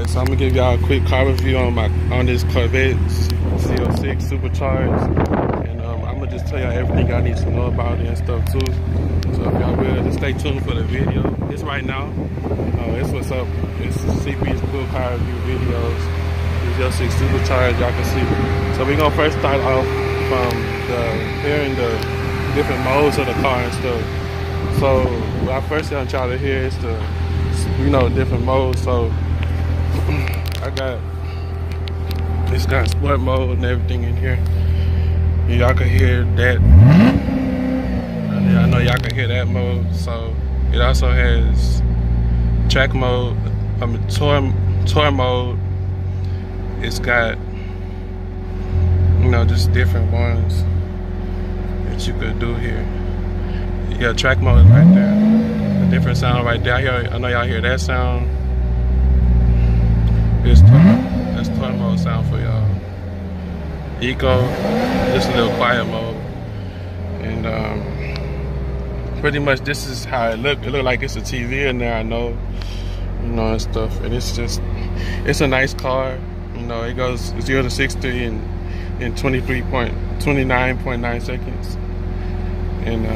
Alright, so I'm gonna give y'all a quick car review on this Corvette C06 Supercharged, and I'm gonna just tell y'all everything y'all need to know about it and stuff too. So if y'all will, just stay tuned for the video. It's right now. It's what's up. It's CP's cool car review videos. This C06 Supercharged, y'all can see. So we're gonna first start off from hearing the different modes of the car and stuff. So what I first want y'all to hear is the different modes. So it's got sport mode and everything in here. Y'all can hear that. I know y'all can hear that mode. So it also has track mode, tour mode. It's got just different ones that you could do here. You got track mode right there. The different sound right there. I know y'all hear that sound. That's tour mode sound for y'all. Eco, just a little quiet mode. And pretty much this is how it look. It look like it's a TV in there, I know. And stuff. And it's a nice car. It goes 0 to 60 in 29.9 seconds. And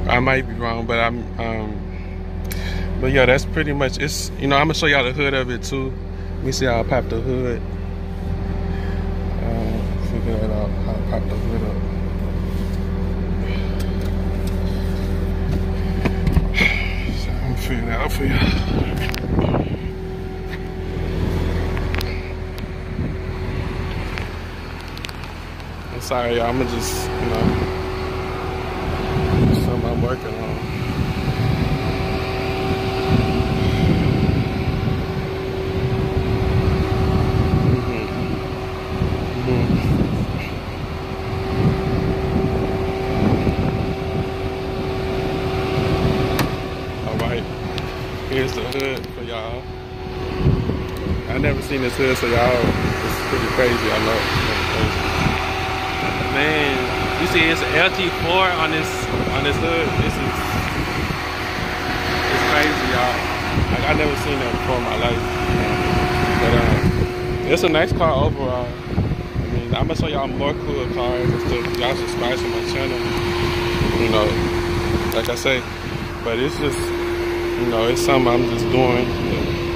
I might be wrong, but but yeah, that's pretty much it's. I'm gonna show y'all the hood of it too. Let me see how I pop the hood. Figure it out how to pop the hood up. So I'm gonna figure that out for y'all. I'm sorry, y'all. I'm gonna just something I'm working on. Alright, here's the hood for y'all. I never seen this hood, so y'all, it's pretty crazy, I know. Man, you see it's an LT4 on this hood. It's crazy, y'all. Like, I never seen that before in my life. But it's a nice car overall. I mean, I'm gonna show y'all more cool cars and stuff. Y'all subscribe to my channel. Like I say. But it's just, it's something I'm just doing. A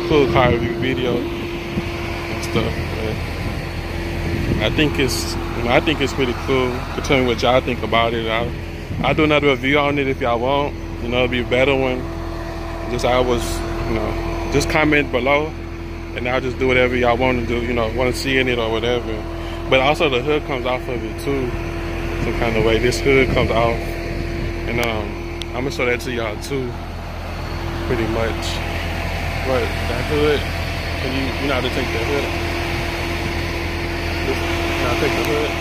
cool car review video and stuff. But I think it's pretty cool. Tell me what y'all think about it. I'll do another review on it if y'all want. It'll be a better one. Just comment below, and I'll just do whatever y'all want to do. Want to see in it or whatever. But also the hood comes off of it too, some kind of way. This hood comes off, and I'm gonna show that to y'all too, pretty much. But that hood, you know how to take the hood. I'll take the hood.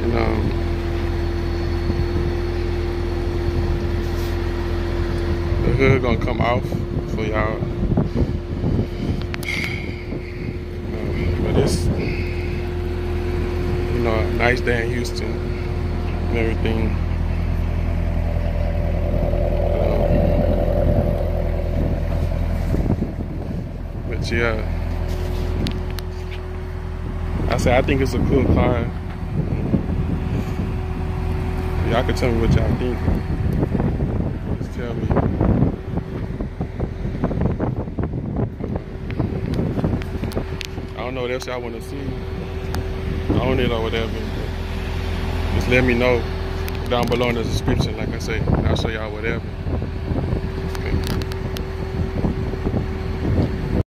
And the hood gonna come off for y'all. But it's a nice day in Houston and everything. But yeah, I think it's a cool car. Y'all can tell me what y'all think. Just tell me. I don't know what else y'all want to see on it or whatever. Just let me know down below in the description, like I say. I'll show y'all whatever.